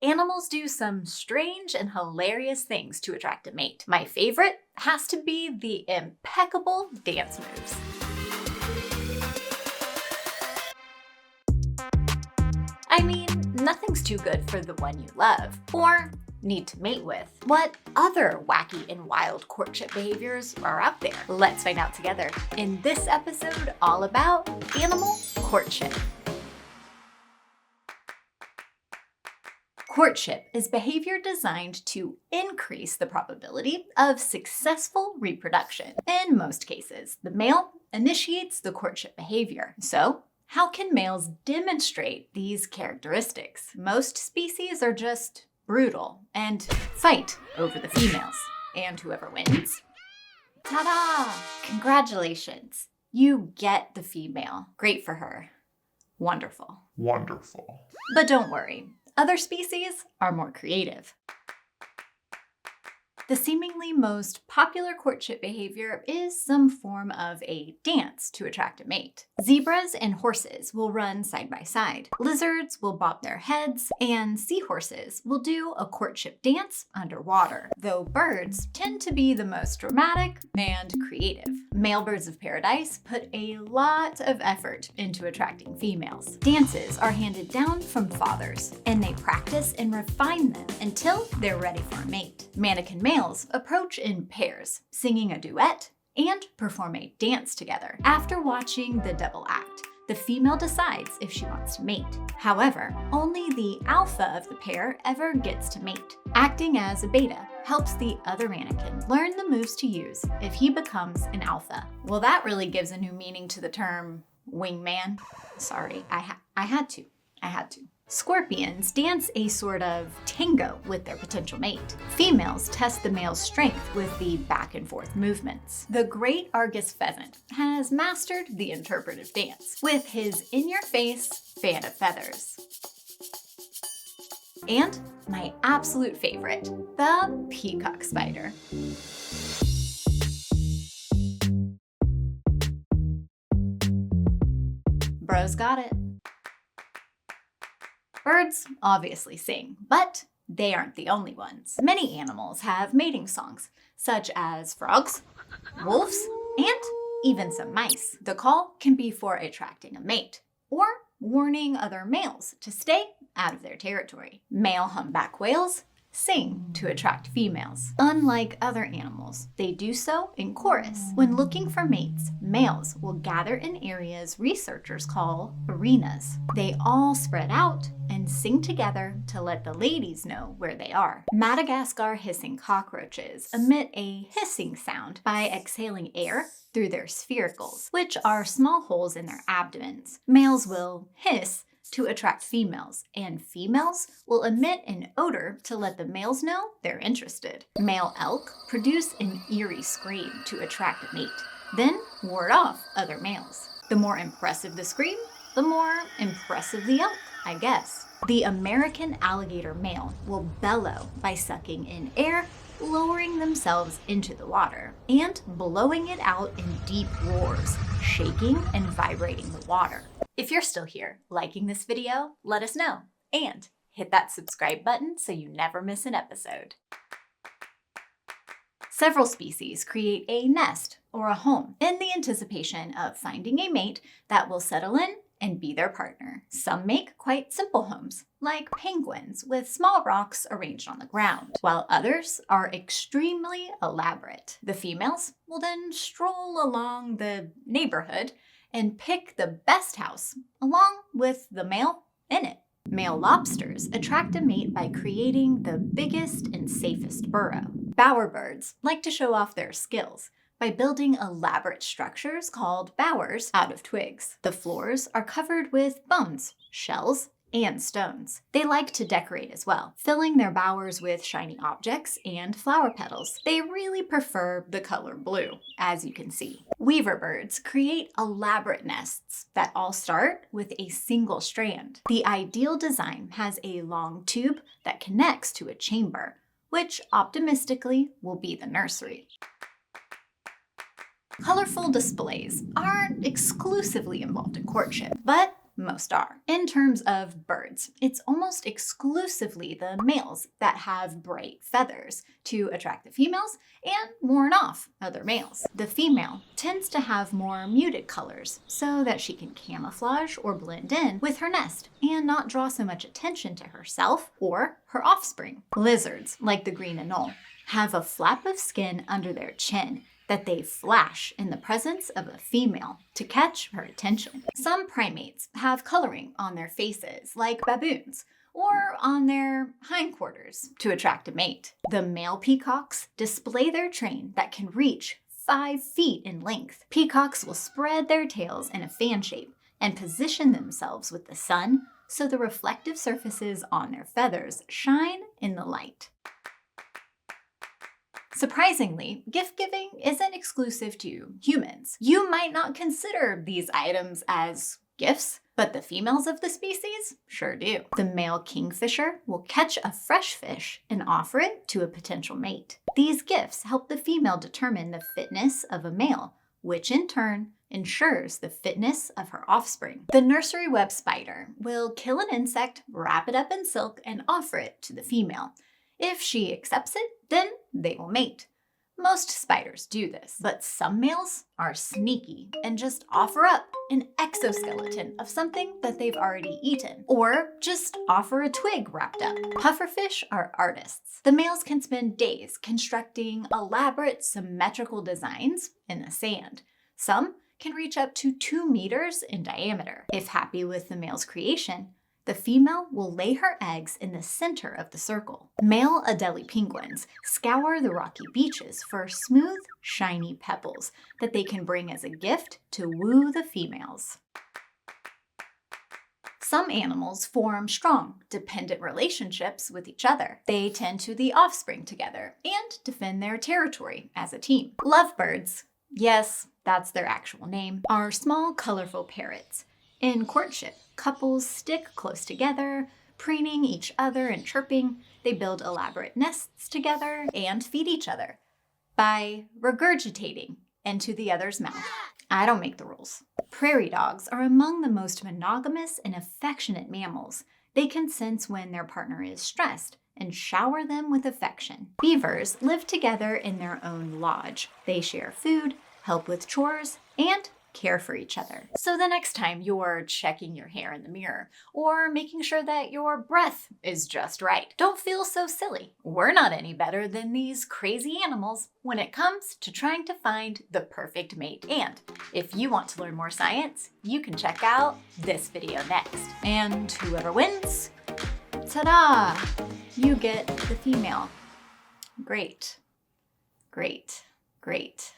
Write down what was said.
Animals do some strange and hilarious things to attract a mate. My favorite has to be the impeccable dance moves. I mean, nothing's too good for the one you love or need to mate with. What other wacky and wild courtship behaviors are out there? Let's find out together in this episode all about animal courtship. Courtship is behavior designed to increase the probability of successful reproduction. In most cases, the male initiates the courtship behavior. So, how can males demonstrate these characteristics? Most species are just brutal and fight over the females. And whoever wins, ta-da! Congratulations! You get the female. Great for her. Wonderful. Wonderful. But don't worry. Other species are more creative. The seemingly most popular courtship behavior is some form of a dance to attract a mate. Zebras and horses will run side by side. Lizards will bob their heads, and seahorses will do a courtship dance underwater, though birds tend to be the most dramatic and creative. Male birds of paradise put a lot of effort into attracting females. Dances are handed down from fathers, and they practice and refine them until they're ready for a mate. Mannequin males approach in pairs, singing a duet and perform a dance together. After watching the double act, the female decides if she wants to mate. However, only the alpha of the pair ever gets to mate. Acting as a beta helps the other mannequin learn the moves to use if he becomes an alpha. Well, that really gives a new meaning to the term wingman. Sorry, I had to. Scorpions dance a sort of tango with their potential mate. Females test the male's strength with the back and forth movements. The great Argus pheasant has mastered the interpretive dance with his in-your-face fan of feathers. And my absolute favorite, the peacock spider. Bro's got it. Birds obviously sing, but they aren't the only ones. Many animals have mating songs, such as frogs, wolves, and even some mice. The call can be for attracting a mate or warning other males to stay out of their territory. Male humpback whales sing to attract females. Unlike other animals, they do so in chorus. When looking for mates, males will gather in areas researchers call arenas. They all spread out and sing together to let the ladies know where they are. Madagascar hissing cockroaches emit a hissing sound by exhaling air through their sphericals, which are small holes in their abdomens. Males will hiss to attract females, and females will emit an odor to let the males know they're interested. Male elk produce an eerie scream to attract a mate, then ward off other males. The more impressive the scream, the more impressive the elk, I guess. The American alligator male will bellow by sucking in air, lowering themselves into the water, and blowing it out in deep roars, shaking and vibrating the water. If you're still here, liking this video, let us know, and hit that subscribe button so you never miss an episode. Several species create a nest or a home in the anticipation of finding a mate that will settle in and be their partner. Some make quite simple homes, like penguins with small rocks arranged on the ground, while others are extremely elaborate. The females will then stroll along the neighborhood and pick the best house along with the male in it. Male lobsters attract a mate by creating the biggest and safest burrow. Bowerbirds like to show off their skills by building elaborate structures called bowers out of twigs. The floors are covered with bones, shells, and stones. They like to decorate as well, filling their bowers with shiny objects and flower petals. They really prefer the color blue, as you can see. Weaver birds create elaborate nests that all start with a single strand. The ideal design has a long tube that connects to a chamber, which optimistically will be the nursery. Colorful displays aren't exclusively involved in courtship, but most are. In terms of birds, it's almost exclusively the males that have bright feathers to attract the females and warn off other males. The female tends to have more muted colors so that she can camouflage or blend in with her nest and not draw so much attention to herself or her offspring. Lizards, like the green anole, have a flap of skin under their chin that they flash in the presence of a female to catch her attention. Some primates have coloring on their faces, like baboons, or on their hindquarters to attract a mate. The male peacocks display their train that can reach 5 feet in length. Peacocks will spread their tails in a fan shape and position themselves with the sun so the reflective surfaces on their feathers shine in the light. Surprisingly, gift-giving isn't exclusive to humans. You might not consider these items as gifts, but the females of the species sure do. The male kingfisher will catch a fresh fish and offer it to a potential mate. These gifts help the female determine the fitness of a male, which in turn ensures the fitness of her offspring. The nursery web spider will kill an insect, wrap it up in silk, and offer it to the female. If she accepts it, then they will mate. Most spiders do this, but some males are sneaky and just offer up an exoskeleton of something that they've already eaten, or just offer a twig wrapped up. Pufferfish are artists. The males can spend days constructing elaborate symmetrical designs in the sand. Some can reach up to 2 meters in diameter. If happy with the male's creation, the female will lay her eggs in the center of the circle. Male Adelie penguins scour the rocky beaches for smooth, shiny pebbles that they can bring as a gift to woo the females. Some animals form strong, dependent relationships with each other. They tend to the offspring together and defend their territory as a team. Lovebirds, yes, that's their actual name, are small, colorful parrots. In courtship, couples stick close together, preening each other and chirping. They build elaborate nests together and feed each other by regurgitating into the other's mouth. I don't make the rules. Prairie dogs are among the most monogamous and affectionate mammals. They can sense when their partner is stressed and shower them with affection. Beavers live together in their own lodge. They share food, help with chores, and care for each other. So the next time you're checking your hair in the mirror or making sure that your breath is just right, don't feel so silly. We're not any better than these crazy animals when it comes to trying to find the perfect mate. And if you want to learn more science, you can check out this video next. And whoever wins, ta-da! You get the female. Great, great, great.